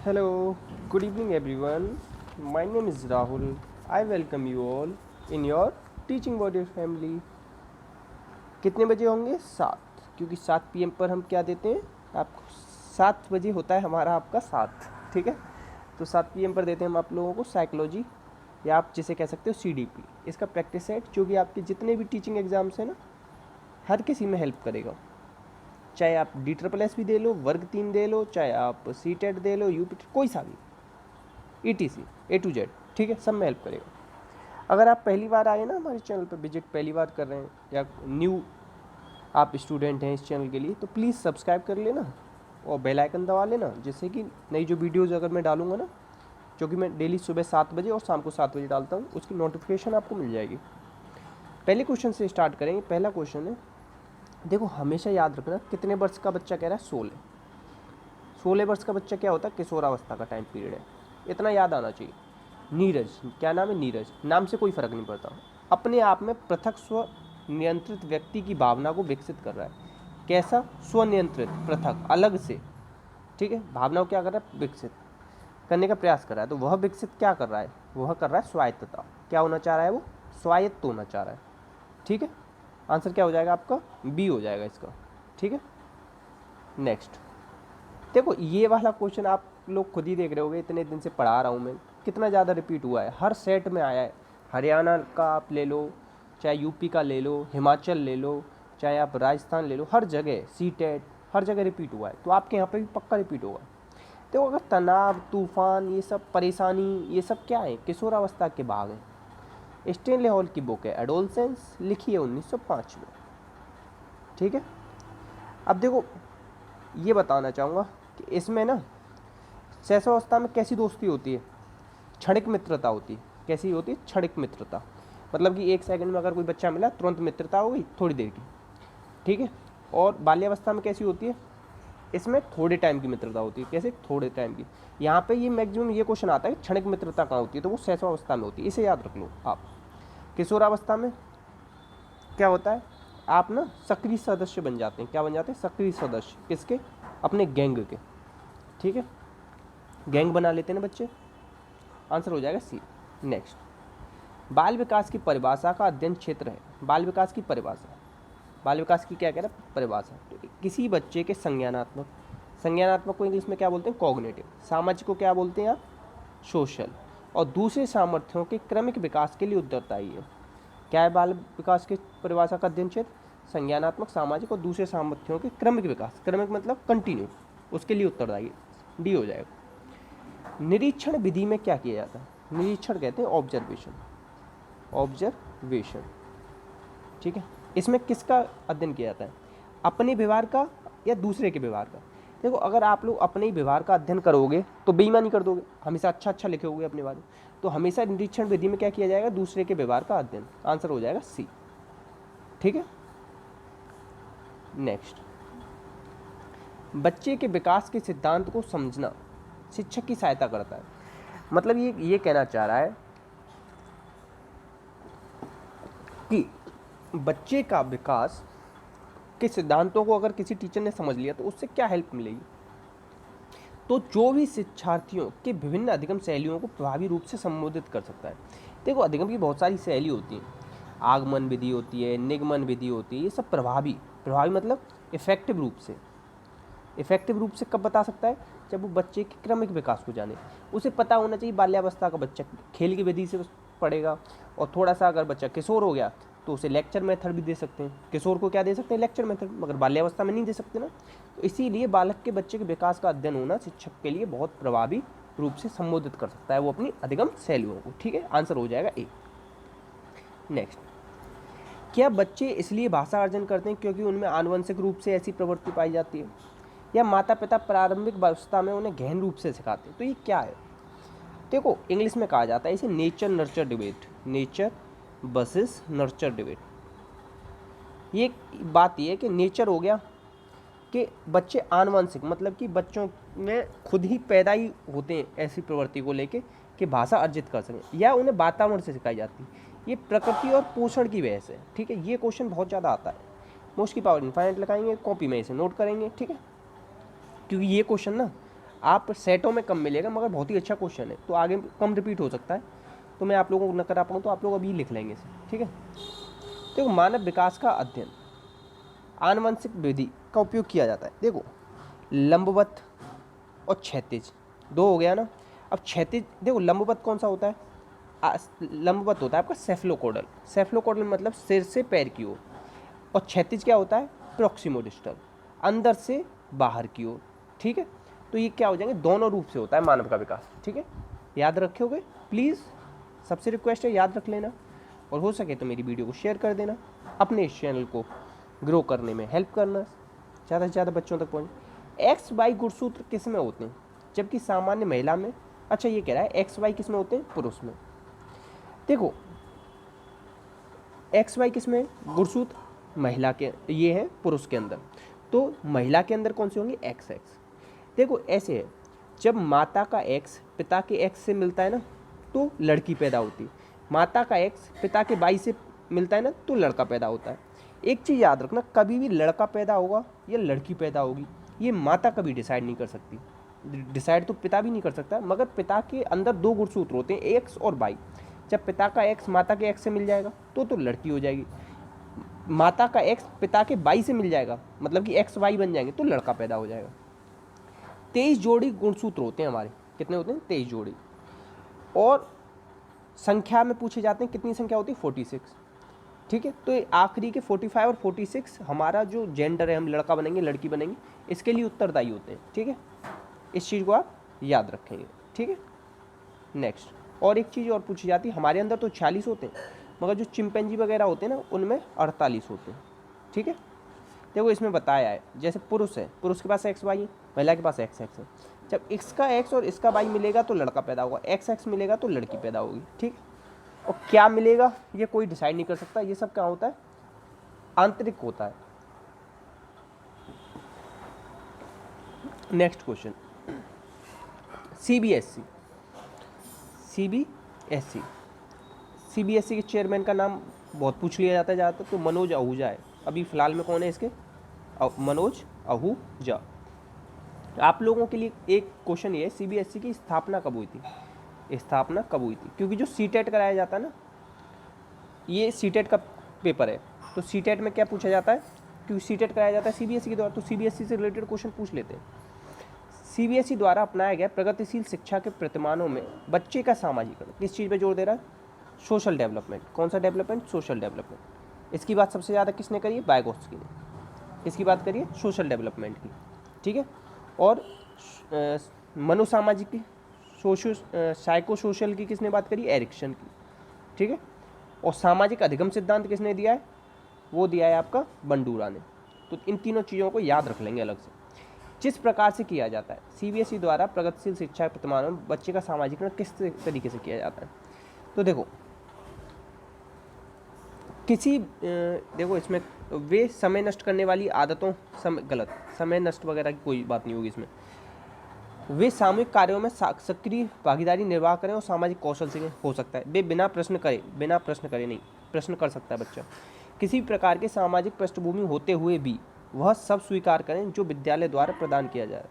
Hello, good evening everyone. My name is Rahul. I welcome you all in your teaching body family. कितने बजे होंगे? 7, क्योंकि 7 PM पर हम क्या देते हैं आपको? 7 बजे होता है हमारा आपका 7, ठीक है। तो 7 PM पर देते हैं हम आप लोगों को साइकोलॉजी, या आप जिसे कह सकते हो CDP। इसका प्रैक्टिस सेट जो कि आपके जितने भी टीचिंग एग्जाम्स हैं ना, हर किसी में हेल्प करेगा। चाहे आप DSSS भी दे लो, वर्ग 3 दे लो, चाहे आप CTET दे लो, UPT, कोई सा भी, ETC A to Z, ठीक है, सब में हेल्प करेगा। अगर आप पहली बार आए ना हमारे चैनल पर विजिट, पहली बार कर रहे हैं या न्यू आप स्टूडेंट हैं इस चैनल के लिए, तो प्लीज़ सब्सक्राइब कर लेना और बेल आइकन दबा लेना, जिससे कि नई जो वीडियोज़ अगर मैं डालूंगा ना, जो कि मैं डेली सुबह 7 बजे और शाम को 7 बजे डालता हूँ, उसकी नोटिफिकेशन आपको मिल जाएगी। पहले क्वेश्चन से स्टार्ट करेंगे। पहला क्वेश्चन है, देखो हमेशा याद रखना, कितने वर्ष का बच्चा कह रहा है? 16 वर्ष का बच्चा क्या होता है? किशोरावस्था का टाइम पीरियड है, इतना याद आना चाहिए। नीरज, क्या नाम है? नीरज। नाम से कोई फर्क नहीं पड़ता। अपने आप में पृथक स्व नियंत्रित व्यक्ति की भावना को विकसित कर रहा है। कैसा? स्वनियंत्रित, पृथक, अलग से, ठीक है। भावना को क्या कर रहा है? विकसित करने का प्रयास कर रहा है। तो वह विकसित क्या कर रहा है? वह कर रहा है स्वायत्तता। क्या होना चाह रहा है? वो स्वायत्त होना चाह रहा है, ठीक है। आंसर क्या हो जाएगा आपका? बी हो जाएगा इसका, ठीक है। नेक्स्ट देखो, ये वाला क्वेश्चन आप लोग खुद ही देख रहे होगे, इतने दिन से पढ़ा रहा हूँ मैं, कितना ज़्यादा रिपीट हुआ है, हर सेट में आया है। हरियाणा का आप ले लो, चाहे यूपी का ले लो, हिमाचल ले लो, चाहे आप राजस्थान ले लो, हर जगह CTET, हर जगह रिपीट हुआ है। तो आपके यहाँ पे भी पक्का रिपीट होगा। तो अगर तनाव, तूफान, ये सब परेशानी, ये सब क्या है? किशोरावस्था के भाग हैं। स्टेनले हॉल की बुक है एडोलसेंस, लिखी है 1905 में, ठीक है। अब देखो, ये बताना चाहूँगा कि इसमें ना शैशवावस्था में कैसी दोस्ती होती है? क्षणिक मित्रता होती है। कैसी होती है? क्षणिक मित्रता, मतलब कि 1 सेकंड में अगर कोई बच्चा मिला, तुरंत मित्रता हो गई, थोड़ी देर की, ठीक है। और बाल्यावस्था में कैसी होती है? इसमें थोड़े टाइम की मित्रता होती है। कैसे? थोड़े टाइम की। यहाँ पे ये मैक्सिमम ये क्वेश्चन आता है, क्षणिक मित्रता कहाँ होती है? तो वो शैशवावस्था में होती है, इसे याद रख लो आप। किशोरावस्था में क्या होता है? आप ना सक्रिय सदस्य बन जाते हैं। क्या बन जाते हैं? सक्रिय सदस्य। किसके? अपने गैंग के, ठीक है। गैंग बना लेते हैं ना बच्चे। आंसर हो जाएगा सी। नेक्स्ट, बाल विकास की परिभाषा का अध्ययन क्षेत्र है। बाल विकास की परिभाषा, बाल विकास की क्या कह रहा है? परिभाषा। तो किसी बच्चे के संज्ञानात्मक, संज्ञानात्मक को इंग्लिश में क्या बोलते हैं? कॉग्निटिव। सामाजिक को क्या बोलते हैं आप? सोशल। और दूसरे सामर्थ्यों के क्रमिक विकास के लिए उत्तरदायी है। क्या है बाल विकास की परिभाषा का अध्ययन क्षेत्र? संज्ञानात्मक, सामाजिक और दूसरे सामर्थ्यों के क्रमिक विकास। क्रमिक मतलब कंटिन्यू, उसके लिए उत्तरदायी है। डी हो जाएगा। निरीक्षण विधि में क्या किया जाता है? निरीक्षण कहते हैं ऑब्जर्वेशन, ऑब्जर्वेशन, ठीक है। इसमें किसका अध्ययन किया जाता है? अपने व्यवहार का या दूसरे के व्यवहार का? देखो, अगर आप लोग अपने ही व्यवहार का अध्ययन करोगे तो बेईमानी कर दोगे, हमेशा अच्छा अच्छा लिखोगे अपने बारे में। तो हमेशा निरीक्षण विधि में क्या किया जाएगा? दूसरे के व्यवहार का अध्ययन। आंसर हो जाएगा सी, ठीक है। नेक्स्ट, बच्चे के विकास के सिद्धांत को समझना शिक्षक की सहायता करता है। मतलब ये कहना चाह रहा है कि बच्चे का विकास के सिद्धांतों को अगर किसी टीचर ने समझ लिया तो उससे क्या हेल्प मिलेगी? तो जो भी शिक्षार्थियों के विभिन्न अधिगम शैलियों को प्रभावी रूप से संबोधित कर सकता है। देखो, अधिगम की बहुत सारी शैली होती हैं। आगमन विधि होती है, निगमन विधि होती है, ये सब प्रभावी, प्रभावी मतलब इफेक्टिव रूप से। इफेक्टिव रूप से कब बता सकता है? जब वो बच्चे के क्रमिक विकास को जाने। उसे पता होना चाहिए, बाल्यावस्था का बच्चा खेल की विधि से पढ़ेगा, और थोड़ा सा अगर बच्चा किशोर हो गया तो उसे लेक्चर मेथड भी दे सकते हैं। किशोर को क्या दे सकते हैं? लेक्चर मेथड, मगर बाल्यावस्था में नहीं दे सकते ना। तो इसीलिए बालक के बच्चे के विकास का अध्ययन होना शिक्षक के लिए बहुत प्रभावी रूप से संबोधित कर सकता है वो अपनी अधिगम शैलियों को, ठीक है। आंसर हो जाएगा ए। नेक्स्ट, क्या बच्चे इसलिए भाषा अर्जन करते हैं क्योंकि उनमें आनुवंशिक रूप से ऐसी प्रवृत्ति पाई जाती है, या माता पिता प्रारंभिक अवस्था में उन्हें गहन रूप से सिखाते हैं? तो ये क्या है? देखो, इंग्लिश में कहा जाता है इसे nature nurture debate, nature versus nurture debate. ये बात ये है कि नेचर हो गया कि बच्चे आनुवंशिक, मतलब कि बच्चों में खुद ही पैदा ही होते हैं ऐसी प्रवृत्ति को लेके कि भाषा अर्जित कर सकें, या उन्हें वातावरण से सिखाई जाती है। ये प्रकृति और पोषण की वजह से, ठीक है। ये क्वेश्चन बहुत ज़्यादा आता है। मोस्ट की पावर इनफाइनाइट लगाएंगे, कॉपी में इसे नोट करेंगे, ठीक है। क्योंकि ये क्वेश्चन ना आप सेटों में कम मिलेगा, मगर बहुत ही अच्छा क्वेश्चन है, तो आगे कम रिपीट हो सकता है, तो मैं आप लोगों को न करा पाऊँ तो आप लोग अभी लिख लेंगे इसे, ठीक है। देखो मानव विकास का अध्ययन आनुवंशिक विधि का उपयोग किया जाता है। देखो लंबवत और क्षैतिज दो हो गया ना। अब क्षैतिज देखो लंबवत कौन सा होता है, लंबवत होता है आपका सेफलोकोडल, सेफलोकोडल मतलब सिर से पैर की ओर, और क्षैतिज क्या होता है, प्रॉक्सिमोडिस्टल, अंदर से बाहर की ओर, ठीक है। तो ये क्या हो जाएंगे, दोनों रूप से होता है मानव का विकास, ठीक है। याद रखोगे प्लीज़, सबसे रिक्वेस्ट है याद रख लेना, और हो सके तो मेरी वीडियो को शेयर कर देना, अपने इस चैनल को ग्रो करने में हेल्प करना, ज़्यादा से ज़्यादा बच्चों तक पहुँचे। एक्स वाई गुणसूत्र किस में होते हैं, जबकि सामान्य महिला में, अच्छा ये कह रहा है एक्स वाई किस में होते हैं, पुरुष में। देखो एक्स वाई किस में, गुणसूत्र महिला के, ये है पुरुष के अंदर, तो महिला के अंदर कौन से होंगे, एक्स एक्स। देखो ऐसे है, जब माता का एक्स पिता के एक्स से मिलता है ना तो लड़की पैदा होती है, माता का एक्स पिता के वाई से मिलता है ना तो लड़का पैदा होता है। एक चीज़ याद रखना, कभी भी लड़का पैदा होगा या लड़की पैदा होगी ये माता कभी डिसाइड नहीं कर सकती, डिसाइड तो पिता भी नहीं कर सकता, मगर पिता के अंदर दो गुणसूत्र होते हैं, एक्स और वाई। जब पिता का एक्स माता के एक्स से मिल जाएगा तो लड़की हो जाएगी, माता का एक्स पिता के वाई से मिल जाएगा मतलब कि एक्स वाई बन जाएंगे तो लड़का पैदा हो जाएगा। 23 जोड़ी गुणसूत्र होते हैं हमारे, कितने होते हैं, 23 जोड़ी, और संख्या में पूछे जाते हैं कितनी संख्या होती है, 46, ठीक है। तो आखिरी के 45 और 46 हमारा जो जेंडर है, हम लड़का बनेंगे लड़की बनेंगे, इसके लिए उत्तरदायी होते हैं, ठीक है। इस चीज़ को आप याद रखेंगे, ठीक है। नेक्स्ट, और एक चीज़ और पूछी जाती है, हमारे अंदर तो 46 होते हैं, मगर जो चिंपैंजी वगैरह होते हैं ना उनमें 48 होते हैं, ठीक है। देखो इसमें बताया है, जैसे पुरुष है, पुरुष के पास एक्स वाई है, महिला के पास एक्स एक्स है, जब इसका एक्स और इसका वाई मिलेगा तो लड़का पैदा होगा, एक्स एक्स मिलेगा तो लड़की पैदा होगी, ठीक। और क्या मिलेगा ये कोई डिसाइड नहीं कर सकता, ये सब क्या होता है, आंतरिक होता है। Next question, CBSE, CBSE, CBSE के चेयरमैन का नाम बहुत पूछ लिया जाता है ज़्यादातर, तो मनोज आहूजा है, अभी फ़िलहाल में कौन है इसके, मनोज आहूजा। आप लोगों के लिए एक क्वेश्चन ये है, सीबीएसई की स्थापना कब हुई थी, स्थापना कब हुई थी, क्योंकि जो सीटेट कराया जाता है ना, ये सीटेट का पेपर है, तो सीटेट में क्या पूछा जाता है, क्योंकि सीटेट कराया जाता है सीबीएसई के द्वारा, तो सीबीएसई से रिलेटेड क्वेश्चन पूछ लेते हैं। सीबीएसई द्वारा अपनाया गया प्रगतिशील शिक्षा के प्रतिमानों में बच्चे का सामाजिकरण किस चीज़ पे जोर दे रहा है, सोशल डेवलपमेंट। कौन सा डेवलपमेंट, सोशल डेवलपमेंट। इसकी बात सबसे ज़्यादा किसने करी है, वाइगोत्स्की ने। इसकी बात करिए सोशल डेवलपमेंट की, ठीक है। और मनोसामाजिक की, साइको सोशल की किसने बात करी, एरिक्सन की, ठीक है। और सामाजिक अधिगम सिद्धांत किसने दिया है, वो दिया है आपका बंडूरा ने। तो इन तीनों चीज़ों को याद रख लेंगे अलग से। जिस प्रकार से किया जाता है सीबीएसई द्वारा प्रगतिशील शिक्षा के प्रतिमानों में बच्चे का सामाजिकरण किस तरीके से किया जाता है, तो देखो किसी देखो इसमें वे समय नष्ट करने वाली आदतों, गलत, समय नष्ट वगैरह की कोई बात नहीं होगी इसमें। वे सामूहिक कार्यों में सक्रिय भागीदारी निर्वाह करें और सामाजिक कौशल से हो सकता है। वे बिना प्रश्न करे नहीं, प्रश्न कर सकता है बच्चा। किसी भी प्रकार के सामाजिक पृष्ठभूमि होते हुए भी वह सब स्वीकार करें जो विद्यालय द्वारा प्रदान किया जाए।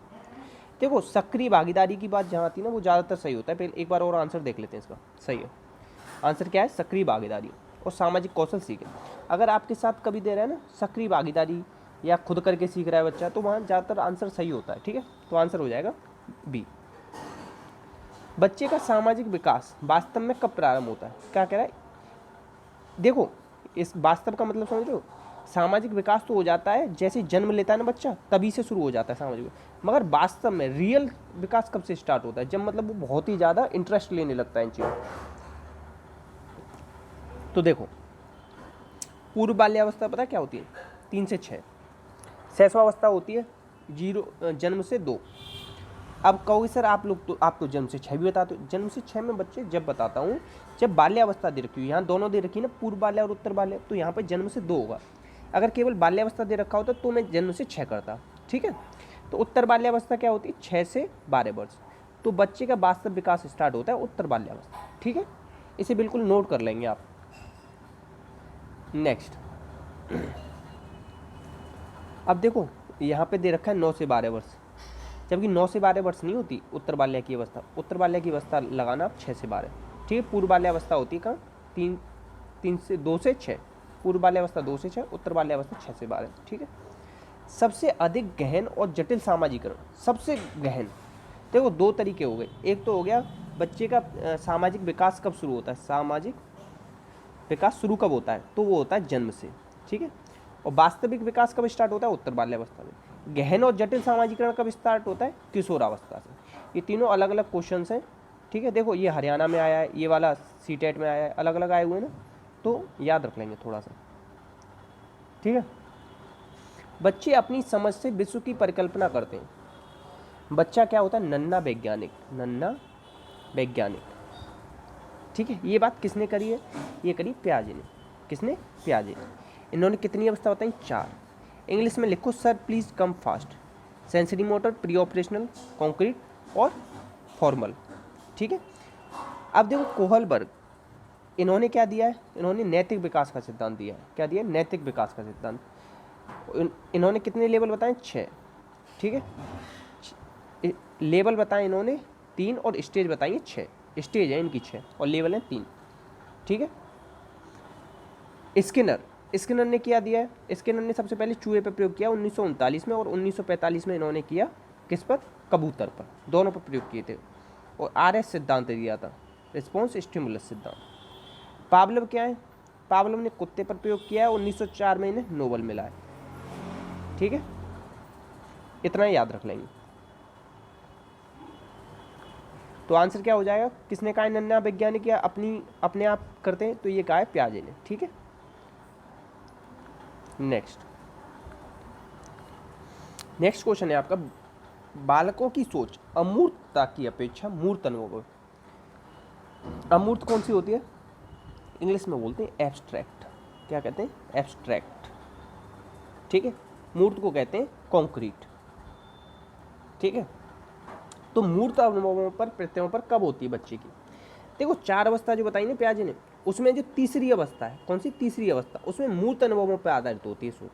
देखो सक्रिय भागीदारी की बात जहाँ आती है ना वो ज़्यादातर सही होता है। पहले एक बार और आंसर देख लेते हैं इसका, सही है आंसर क्या है, सक्रिय भागीदारी और सामाजिक कौशल सीखें। अगर आपके साथ कभी दे रहा है ना सक्रिय भागीदारी या खुद करके सीख रहा है बच्चा, तो वहाँ ज़्यादातर आंसर सही होता है, ठीक है। तो आंसर हो जाएगा बी। बच्चे का सामाजिक विकास वास्तव में कब प्रारंभ होता है, क्या कह रहा है, देखो इस वास्तव का मतलब समझ रहे हो, सामाजिक विकास तो हो जाता है जैसे जन्म लेता है ना बच्चा, तभी से शुरू हो जाता है सामाजिक, मगर वास्तव में रियल विकास कब से स्टार्ट होता है, जब मतलब वो बहुत ही ज़्यादा इंटरेस्ट लेने लगता है इन चीज़ों। तो देखो पूर्व बाल्यावस्था पता क्या होती है, 3 से 6। शैशवावस्था होती है 0 जन्म से 2। अब कहोगे सर आप तो जन्म से 6 भी बताते हो, जन्म से 6 में बच्चे जब बताता हूँ जब बाल्यावस्था दे रखी हो, यहाँ दोनों दे रखी है ना, पूर्व बाल्य और उत्तर बाल्य, तो यहाँ पर जन्म से 2 होगा। अगर केवल बाल्यावस्था दे रखा होता तो मैं जन्म से 6 करता, ठीक है। तो उत्तर बाल्यावस्था क्या होती है, 6 से 12 वर्ष। तो बच्चे का वास्तव विकास स्टार्ट होता है उत्तर बाल्यावस्था, ठीक है। इसे बिल्कुल नोट कर लेंगे आप। नेक्स्ट अब देखो यहाँ पे दे रखा है 9 से 12 वर्ष, जबकि 9 से 12 वर्ष नहीं होती उत्तर बाल्या की अवस्था। उत्तर बाल्या की अवस्था लगाना आप 6 से 12, ठीक है। पूर्व बाल्यावस्था होती है कहाँ, 2 से 6, पूर्व बाल्यावस्था 2 से 6, उत्तर बाल्यावस्था 6 से 12, ठीक है। सबसे अधिक गहन और जटिल सामाजिकरण, सबसे गहन, देखो 2 तरीके हो गए। एक तो हो गया बच्चे का सामाजिक विकास कब शुरू होता है, सामाजिक विकास शुरू कब होता है, तो वो होता है जन्म से, ठीक है। और वास्तविक विकास कब स्टार्ट होता है, उत्तर बाल्यावस्था में। गहन और जटिल सामाजिकरण कब स्टार्ट होता है, किशोरावस्था से। ये तीनों अलग अलग क्वेश्चन हैं, ठीक है। देखो ये हरियाणा में आया है, ये वाला सीटेट में आया है, अलग अलग आए हुए हैं ना, तो याद रख लेंगे थोड़ा सा, ठीक है। बच्चे अपनी समझ से विश्व की परिकल्पना करते हैं। बच्चा क्या होता है, नन्हा वैज्ञानिक, नन्हा वैज्ञानिक, ठीक है। ये बात किसने करी है, ये करी पियाजे ने। किसने, पियाजे ने। इन्होंने कितनी अवस्था बताई, 4। इंग्लिश में लिखो, sir please come fast, sensory motor, pre operational, concrete और फॉर्मल, ठीक है। अब देखो कोहलबर्ग, इन्होंने क्या दिया है, इन्होंने नैतिक विकास का सिद्धांत दिया है। क्या दिया, नैतिक विकास का सिद्धांत। इन्होंने कितने लेवल बताए, 6, ठीक है। लेवल बताए इन्होंने 3 और स्टेज बताइए 6। स्टेज है इनकी 6 और लेवल है 3, ठीक है। स्किनर ने क्या दिया है, स्किनर ने सबसे पहले चूहे पर प्रयोग किया 1939 में, और 1945 में इन्होंने किया किस पर, कबूतर पर, दोनों पर प्रयोग किए थे। और RS सिद्धांत दिया था, रिस्पॉन्स स्टिमुलस सिद्धांत। पावलोव क्या है, पावलोव ने कुत्ते पर प्रयोग किया है, 1904 में इन्हें नोबेल मिला है, ठीक है। इतना याद रख लेंगे तो आंसर क्या हो जाएगा। किसने कहा नन्हा वैज्ञानिक या अपने आप करते हैं, तो ये कहा है पियाजे ने, ठीक है। नेक्स्ट क्वेश्चन है आपका, बालकों की सोच अमूर्तता की अपेक्षा मूर्त अनुभव। अमूर्त कौन सी होती है, इंग्लिश में बोलते हैं एब्स्ट्रैक्ट। क्या कहते हैं, एब्स्ट्रैक्ट, ठीक है। मूर्त को कहते हैं कॉन्क्रीट, ठीक है। तो मूर्त अनुभवों पर, प्रत्ययों पर कब होती है बच्चे की। देखो 4 अवस्था जो बताई ना पियाजे ने, उसमें जो तीसरी अवस्था है, कौन सी तीसरी अवस्था, उसमें मूर्त अनुभवों पर आधारित होती है सोच।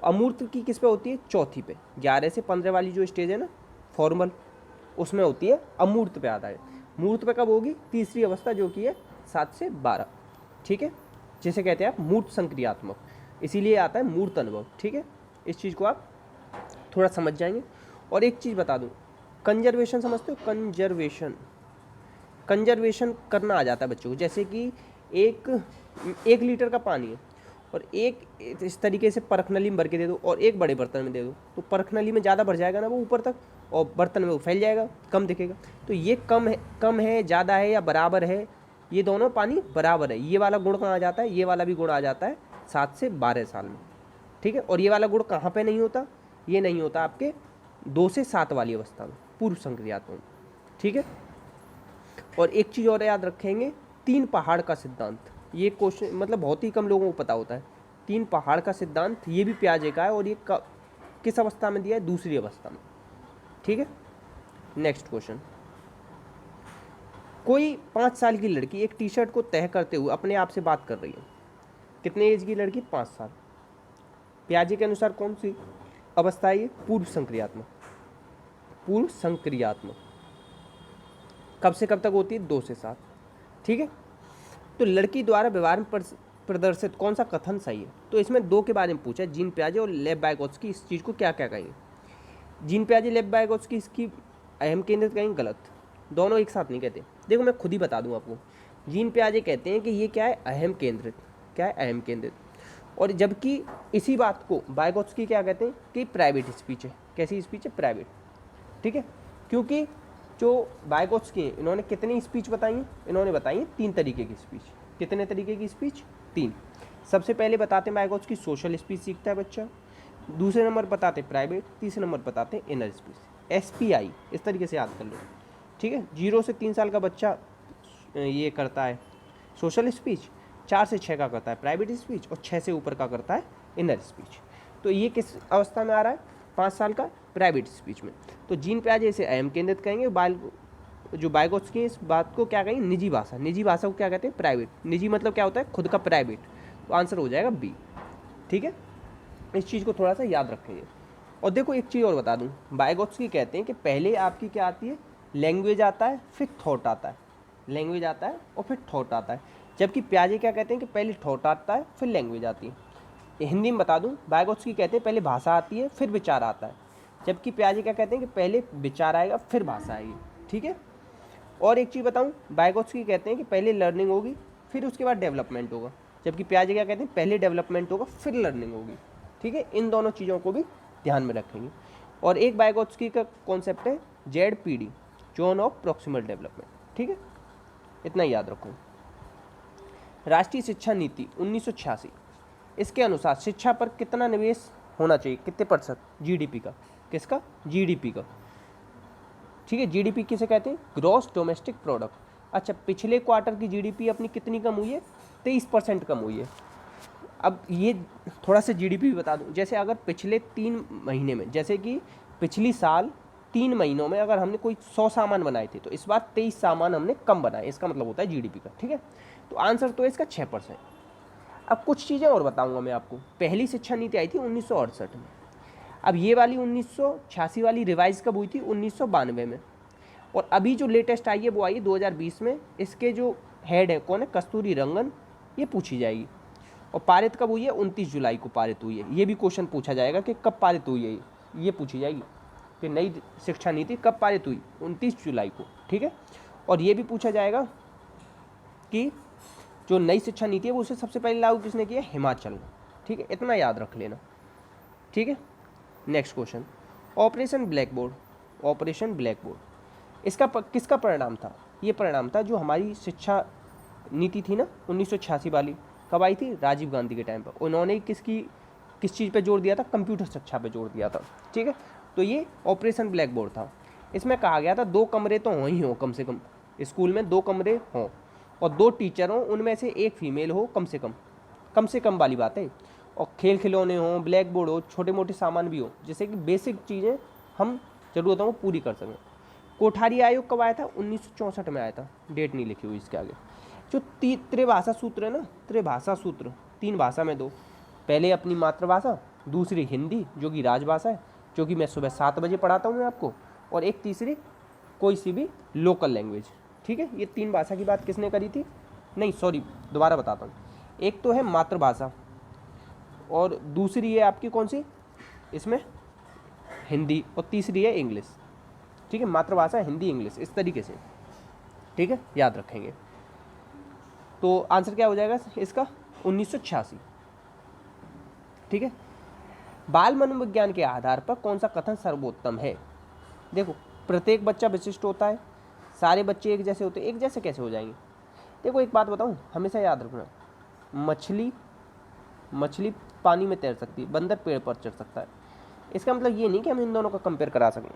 अमूर्त की किस पे होती है, चौथी पे। 11 से 15 वाली जो स्टेज है ना फॉर्मल, उसमें होती है अमूर्त पे आधारित। मूर्त पे कब होगी, तीसरी अवस्था जो कि है 7 से 12, ठीक है। जिसे कहते हैं आप मूर्त संक्रियात्मक, इसीलिए आता है मूर्त अनुभव, ठीक है। इस चीज़ को आप थोड़ा समझ जाएंगे। और एक चीज़ बता दूँ, कंजर्वेशन समझते हो, कंजर्वेशन करना आ जाता है बच्चों को। जैसे कि एक लीटर का पानी है और एक इस तरीके से परखनली में भर के दे दो और एक बड़े बर्तन में दे दो, तो परखनली में ज़्यादा भर जाएगा ना वो ऊपर तक, और बर्तन में वो फैल जाएगा, कम दिखेगा। तो ये कम है ज़्यादा है या बराबर है, ये दोनों पानी बराबर है। ये वाला गुण कहाँ आ जाता है, ये वाला भी गुण आ जाता है 7 से 12 साल में, ठीक है। और ये वाला गुण कहाँ पे नहीं होता, ये नहीं होता आपके 2 से 7 वाली अवस्था में, पूर्व संक्रियात्मक, ठीक है। और एक चीज़ और याद रखेंगे, 3 पहाड़ का सिद्धांत। ये क्वेश्चन मतलब बहुत ही कम लोगों को पता होता है। 3 पहाड़ का सिद्धांत ये भी पियाजे का है, और ये किस अवस्था में दिया है, दूसरी अवस्था में, ठीक है। नेक्स्ट क्वेश्चन, कोई 5 साल की लड़की एक टी शर्ट को तह करते हुए अपने आप से बात कर रही है। कितने एज की लड़की, 5 साल। पियाजे के अनुसार कौन सी अवस्था है ये, पूर्व संक्रियात्मक। पूर्व संक्रियात्मक कब से कब तक होती है, 2 से 7, ठीक है। तो लड़की द्वारा व्यवहार में प्रदर्शित कौन सा कथन सही है, तो इसमें 2 के बारे में पूछा, जीन पियाजे और लेव वाइगोत्स्की इस चीज़ को क्या क्या कहेंगे। जीन पियाजे, लेव वाइगोत्स्की इसकी अहम केंद्रित कहेंगे, गलत, दोनों एक साथ नहीं कहते। देखो मैं खुद ही बता दूं आपको, जीन पियाजे कहते हैं कि ये क्या है, अहम केंद्रित, क्या है, अहम केंद्रित। और जबकि इसी बात को वाइगोत्स्की क्या कहते हैं कि प्राइवेट स्पीच है। कैसी स्पीच है, प्राइवेट, ठीक है। क्योंकि जो वाइगोत्स्की हैं, इन्होंने कितनी स्पीच बताई है, इन्होंने बताई है 3 तरीके की स्पीच। कितने तरीके की स्पीच, 3। सबसे पहले बताते हैं वाइगोत्स्की सोशल स्पीच सीखता है बच्चा, दूसरे नंबर बताते प्राइवेट, तीसरे नंबर बताते हैं इनर स्पीच, SPI, इस तरीके से याद कर लो, ठीक है। 0 से 3 साल का बच्चा ये करता है सोशल स्पीच, 4 से 6 का करता है प्राइवेट स्पीच, और 6 से ऊपर का करता है इनर स्पीच। तो ये किस अवस्था में आ रहा है, 5 साल का प्राइवेट स्पीच में। तो जीन पियाजे इसे अहम केंद्रित कहेंगे, जो वाइगोत्स्की इस बात को क्या कहेंगे, निजी भाषा। निजी भाषा को क्या कहते हैं, प्राइवेट। निजी मतलब क्या होता है, खुद का प्राइवेट। तो आंसर हो जाएगा B, ठीक है। इस चीज़ को थोड़ा सा याद रखेंगे। और देखो एक चीज़ और बता दूं, वाइगोत्स्की कहते हैं कि पहले आपकी क्या आती है, लैंग्वेज आता है फिर थॉट आता है, लैंग्वेज आता है और फिर थॉट आता है। जबकि पियाजे क्या कहते हैं कि पहले थॉट आता है फिर लैंग्वेज आती है। हिंदी में बता दूं, वाइगोत्स्की कहते हैं पहले भाषा आती है फिर विचार आता है, जबकि पियाजे क्या कहते हैं कि पहले विचार आएगा फिर भाषा आएगी। ठीक है। और एक चीज़ बताऊं, वाइगोत्स्की कहते हैं कि पहले लर्निंग होगी फिर उसके बाद डेवलपमेंट होगा, जबकि पियाजे क्या कहते हैं पहले डेवलपमेंट होगा फिर लर्निंग होगी। ठीक है, इन दोनों चीज़ों को भी ध्यान में रखेंगे। और एक वाइगोत्स्की का कॉन्सेप्ट है ZPD, zone of proximal development. ठीक है, इतना याद रखो। राष्ट्रीय शिक्षा नीति 1986, इसके अनुसार शिक्षा पर कितना निवेश होना चाहिए, कितने % GDP का, किसका, GDP का। ठीक है, GDP किसे कहते हैं, ग्रॉस डोमेस्टिक प्रोडक्ट। अच्छा, पिछले क्वार्टर की GDP अपनी कितनी कम हुई है, 23% कम हुई है। अब ये थोड़ा सा GDP भी बता दूं, जैसे अगर पिछले 3 महीने में, जैसे कि पिछली साल 3 महीनों में अगर हमने कोई 100 सामान बनाए थे तो इस बार 23 सामान हमने कम बनाए, इसका मतलब होता है GDP का। ठीक है, तो आंसर तो है इसका 6%। अब कुछ चीज़ें और बताऊंगा मैं आपको। पहली शिक्षा नीति आई थी 1968 में, अब ये वाली 1986 वाली रिवाइज कब हुई थी, 1992 में, और अभी जो लेटेस्ट आई है वो आई है 2020 में। इसके जो हेड है कौन है, कस्तूरी रंगन, ये पूछी जाएगी। और पारित कब हुई है, 29 जुलाई को पारित हुई है। ये भी क्वेश्चन पूछा जाएगा कि कब पारित हुई है, ये पूछी जाएगी कि नई शिक्षा नीति कब पारित हुई, 29 जुलाई को। ठीक है, और ये भी पूछा जाएगा कि जो नई शिक्षा नीति है वो उसे सबसे पहले लागू किसने किया, हिमाचल में। ठीक है, इतना याद रख लेना। ठीक है, next question, operation black board. Operation black board इसका किसका परिणाम था, ये परिणाम था जो हमारी शिक्षा नीति थी ना 1986 वाली, कब आई थी, राजीव गांधी के टाइम पर। उन्होंने किस चीज़ पे जोर दिया था, कंप्यूटर शिक्षा पे जोर दिया था। ठीक है, तो ये ऑपरेशन ब्लैक बोर्ड था। इसमें कहा गया था 2 कमरे तो हों ही हों, कम से कम स्कूल में 2 कमरे हों और 2 टीचर हों, उनमें से एक फीमेल हो, कम से कम वाली बात है। और खेल खिलौने हों, ब्लैक बोर्ड हो, छोटे मोटे सामान भी हो, जैसे कि बेसिक चीज़ें हम ज़रूरतों को पूरी कर सकें। कोठारी आयोग कब आया था, 1964 में आया था, डेट नहीं लिखी हुई इसके आगे। जो त्रिभाषा सूत्र है ना, त्रिभाषा सूत्र, 3 भाषा में दो, पहले अपनी मातृभाषा, दूसरी हिंदी जो कि राजभाषा है, जो कि मैं सुबह 7 बजे पढ़ाता हूँ मैं आपको, और एक तीसरी कोई सी भी लोकल लैंग्वेज। ठीक है, ये 3 भाषा की बात किसने करी थी, नहीं सॉरी दोबारा बताता हूँ, एक तो है मातृभाषा और दूसरी है आपकी कौन सी, इसमें हिंदी, और तीसरी है इंग्लिश। ठीक है, मातृभाषा हिंदी इंग्लिश, इस तरीके से। ठीक है, याद रखेंगे। तो आंसर क्या हो जाएगा इसका, 1986। ठीक है, बाल मनोविज्ञान के आधार पर कौन सा कथन सर्वोत्तम है। देखो, प्रत्येक बच्चा विशिष्ट होता है, सारे बच्चे एक जैसे होते हैं, एक जैसे कैसे हो जाएंगे। देखो एक बात बताऊं, हमेशा याद रखना, मछली पानी में तैर सकती है, बंदर पेड़ पर चढ़ सकता है। इसका मतलब ये नहीं कि हम इन दोनों का कंपेयर करा सकें,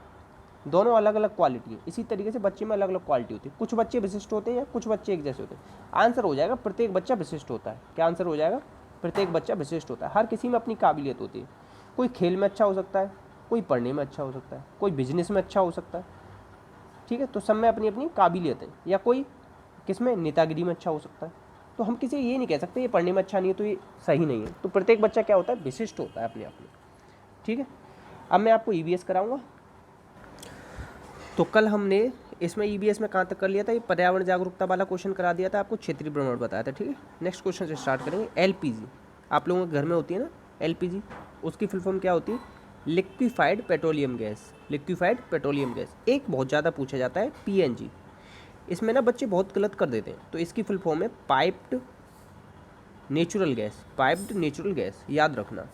दोनों अलग अलग क्वालिटी है। इसी तरीके से बच्चे में अलग अलग क्वालिटी होती है, कुछ बच्चे विशिष्ट होते हैं या कुछ बच्चे एक जैसे होते हैं। आंसर हो जाएगा प्रत्येक बच्चा विशिष्ट होता है। क्या आंसर हो जाएगा, प्रत्येक बच्चा विशिष्ट होता है। हर किसी में अपनी काबिलियत होती है, कोई खेल में अच्छा हो सकता है, कोई पढ़ने में अच्छा हो सकता है, कोई बिजनेस में अच्छा हो सकता है। ठीक है, तो सब में अपनी अपनी काबिलियत है, या कोई किस में नेतागिरी में अच्छा हो सकता है। तो हम किसी ये नहीं कह सकते ये पढ़ने में अच्छा नहीं है तो ये सही नहीं है। तो प्रत्येक बच्चा क्या होता है, विशिष्ट होता है अपने आप में। ठीक है, अब मैं आपको EVS कराऊंगा। तो कल हमने इसमें EVS में कहाँ तक कर लिया था, ये पर्यावरण जागरूकता वाला क्वेश्चन करा दिया था आपको, क्षेत्रीय भ्रमण बताया था। ठीक है, नेक्स्ट क्वेश्चन से स्टार्ट करेंगे। LPG आप लोगों के घर में होती है ना, LPG, उसकी फुल फॉर्म क्या होती है, liquefied petroleum gas. Liquefied petroleum gas. एक बहुत ज़्यादा पूछा जाता है PNG, इसमें ना बच्चे बहुत गलत कर देते हैं। तो इसकी फुल फॉर्म है piped natural gas, piped natural gas, याद रखना।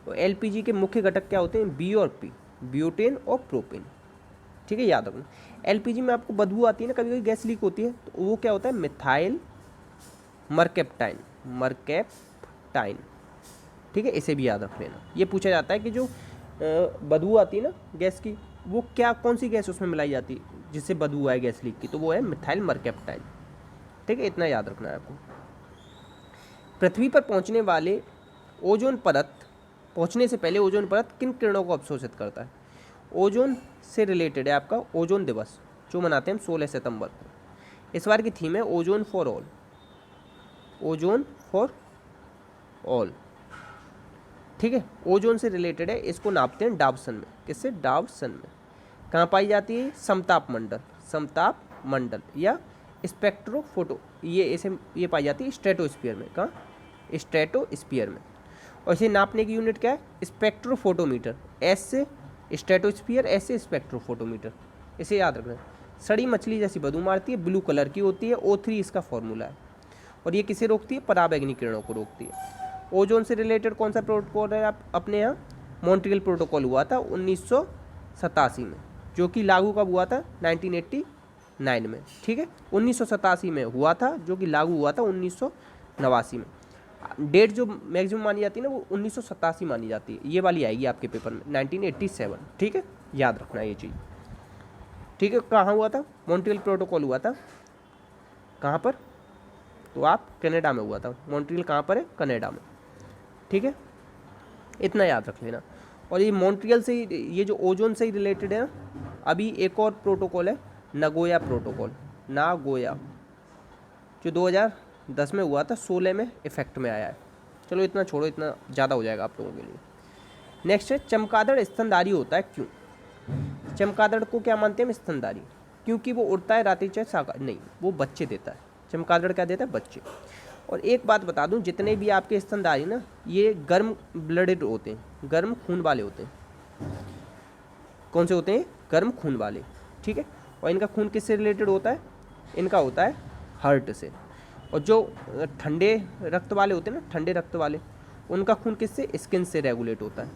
और LPG के मुख्य घटक क्या होते हैं, B और P, ब्यूटेन और प्रोपेन। ठीक है, याद रखना। LPG में आपको बदबू आती है ना, कभी कभी गैस लीक होती है, तो वो क्या होता है, मिथाइल मरकेप्टाइन, मरकेप्टाइन। ठीक है, इसे भी याद रख लेना। ये पूछा जाता है कि जो बदबू आती है ना गैस की, वो क्या, कौन सी गैस उसमें मिलाई जाती है जिससे बदबू आए गैस लीक की, तो वो है मिथाइल मरकेप्टाइन। ठीक है, इतना याद रखना है आपको। पृथ्वी पर पहुंचने वाले ओजोन परत, पहुंचने से पहले ओजोन परत किन किरणों को अवशोषित करता है। ओजोन से रिलेटेड है आपका ओजोन दिवस, जो मनाते हैं हम 16 सितंबर को। इस बार की थीम है ozone for all, ozone for all. ठीक है, ओजोन से रिलेटेड है, इसको नापते हैं डावसन में। किससे? डावसन में। कहाँ पाई जाती है? समताप मंडल, समताप मंडल या स्पेक्ट्रोफोटो, ये पाई जाती है स्ट्रेटोस्फीयर में। कहाँ? स्ट्रेटोस्फीयर में। और इसे नापने की यूनिट क्या है? स्पेक्ट्रोफोटोमीटर। एस से स्ट्रेटोस्फीयर, एस से स्पेक्ट्रोफोटोमीटर, इसे याद रखना। सड़ी मछली जैसी बदबू मारती है, ब्लू कलर की होती है, O3 इसका फॉर्मूला है। और ये किसे रोकती है? पराबैंगनी किरणों को रोकती है। ओजोन से रिलेटेड कौन सा प्रोटोकॉल है आप अपने यहाँ? मॉन्ट्रियल प्रोटोकॉल हुआ था 1987 में, जो कि लागू कब हुआ था? 1989 में। ठीक है, 1987 में हुआ था, जो कि लागू हुआ था 1989 में। डेट जो मैक्सिमम मानी जाती है ना, वो 1987 मानी जाती है। ये वाली आएगी आपके पेपर में 1987। ठीक है, याद रखना ये चीज़। ठीक है, कहाँ हुआ था? मॉन्ट्रियल प्रोटोकॉल हुआ था कहाँ पर? तो आप कनाडा में हुआ था। मॉन्ट्रियल कहाँ पर है? कनाडा में। ठीक है, इतना याद रख लेना। और ये मॉन्ट्रियल से ही, ये जो ओजोन से ही रिलेटेड है ना, अभी एक और प्रोटोकॉल है, नगोया प्रोटोकॉल। नागोया, जो 2010 में हुआ था, 16 में इफेक्ट में आया है। चलो इतना छोड़ो, इतना ज़्यादा हो जाएगा आप लोगों के लिए। नेक्स्ट है, चमगादड़ स्तनधारी होता है क्यों? चमगादड़ को क्या मानते हैं हम? स्तनधारी। क्योंकि वो उड़ता है, रात्रि चाहे शाकाहारी नहीं, वो बच्चे देता है। चमगादड़ क्या देता है? बच्चे। और एक बात बता दूं, जितने भी आपके स्तनधारी ना, ये गर्म ब्लडेड होते हैं, गर्म खून वाले होते हैं। कौन से होते हैं? गर्म खून वाले। ठीक है, और इनका खून किससे रिलेटेड होता है? इनका होता है हार्ट से। और जो ठंडे रक्त वाले होते हैं ना, ठंडे रक्त वाले, उनका खून किससे? स्किन से रेगुलेट होता है।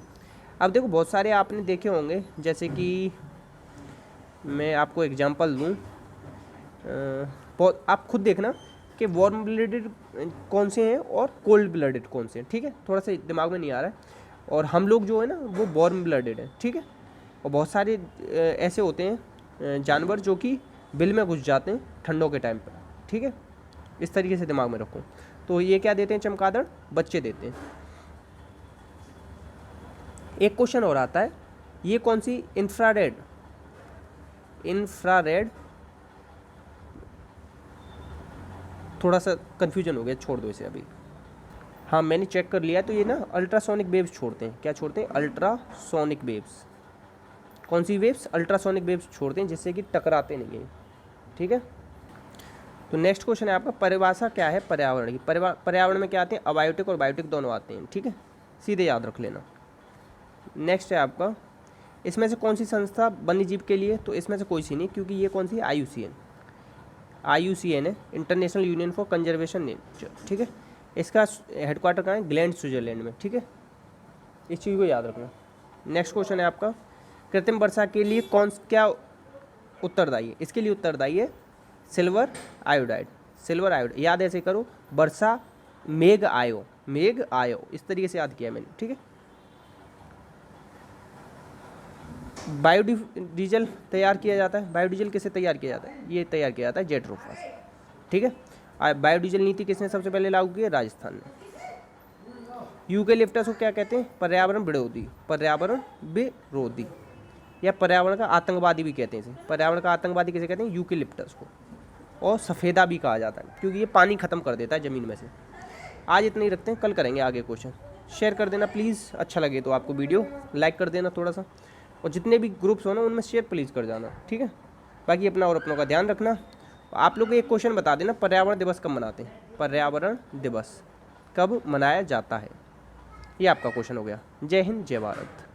अब देखो, बहुत सारे आपने देखे होंगे, जैसे कि मैं आपको एग्जांपल दूं, आप खुद देखना कि वार्म ब्लडेड कौन से हैं और कोल्ड ब्लडेड कौन से हैं। ठीक है, थोड़ा सा दिमाग में नहीं आ रहा है। और हम लोग जो है ना, वो वार्म ब्लडेड है। ठीक है, और बहुत सारे ऐसे होते हैं जानवर जो कि बिल में घुस जाते हैं ठंडों के टाइम पर। ठीक है, इस तरीके से दिमाग में रखो। तो ये क्या देते हैं? चमगादड़ बच्चे देते हैं। एक क्वेश्चन और आता है, ये कौन सी इंफ्रारेड थोड़ा सा कन्फ्यूजन हो गया, छोड़ दो इसे अभी। हाँ, मैंने चेक कर लिया, तो ये ना अल्ट्रासोनिक वेव्स छोड़ते हैं। क्या छोड़ते हैं? Ultrasonic waves. कौन सी वेव्स? अल्ट्रासोनिक वेव्स छोड़ते हैं, जिससे कि टकराते नहीं हैं। ठीक है, तो नेक्स्ट क्वेश्चन है आपका, परिभाषा क्या है पर्यावरण की? पर्यावरण में क्या आते हैं? अबायोटिक और बायोटिक दोनों आते हैं। ठीक है, सीधे याद रख लेना। नेक्स्ट है आपका, इसमें से कौन सी संस्था वन्य जीव के लिए? तो इसमें से कोई सी नहीं, क्योंकि ये कौन सी है? IUCN है, international union for conservation nature. ठीक है, इसका हेडक्वार्टर कहाँ है? ग्लैंड, स्विट्जरलैंड में। ठीक है, इस चीज़ को याद रखना। नेक्स्ट क्वेश्चन है आपका, कृत्रिम वर्षा के लिए क्या उत्तरदायी है? इसके लिए उत्तरदायी है सिल्वर आयोडाइड। सिल्वर आयोडाइड याद ऐसे करो, वर्षा मेघ आयो, इस तरीके से याद किया मैंने। ठीक है, बायोडीजल तैयार किया जाता है। बायोडीजल किससे तैयार किया जाता है? ये तैयार किया जाता है जेट्रोफा से। ठीक है, बायोडीजल नीति किसने सबसे पहले लागू की है? राजस्थान ने। यूकेलिप्टस को क्या कहते हैं? पर्यावरण विरोधी या पर्यावरण का आतंकवादी भी कहते हैं इसे। पर्यावरण का आतंकवादी किसे कहते हैं? यूकेलिप्टस को। और सफ़ेदा भी कहा जाता है, क्योंकि ये पानी ख़त्म कर देता है ज़मीन में से। आज इतना ही रखते हैं, कल करेंगे आगे क्वेश्चन। शेयर कर देना प्लीज़, अच्छा लगे तो आपको वीडियो लाइक कर देना थोड़ा सा, और जितने भी ग्रुप्स हो ना, उनमें शेयर प्लीज़ कर जाना। ठीक है, बाकी अपना और अपनों का ध्यान रखना। आप लोग एक क्वेश्चन बता देना, पर्यावरण दिवस कब मनाते हैं? पर्यावरण दिवस कब मनाया जाता है? ये आपका क्वेश्चन हो गया। जय हिंद, जय भारत।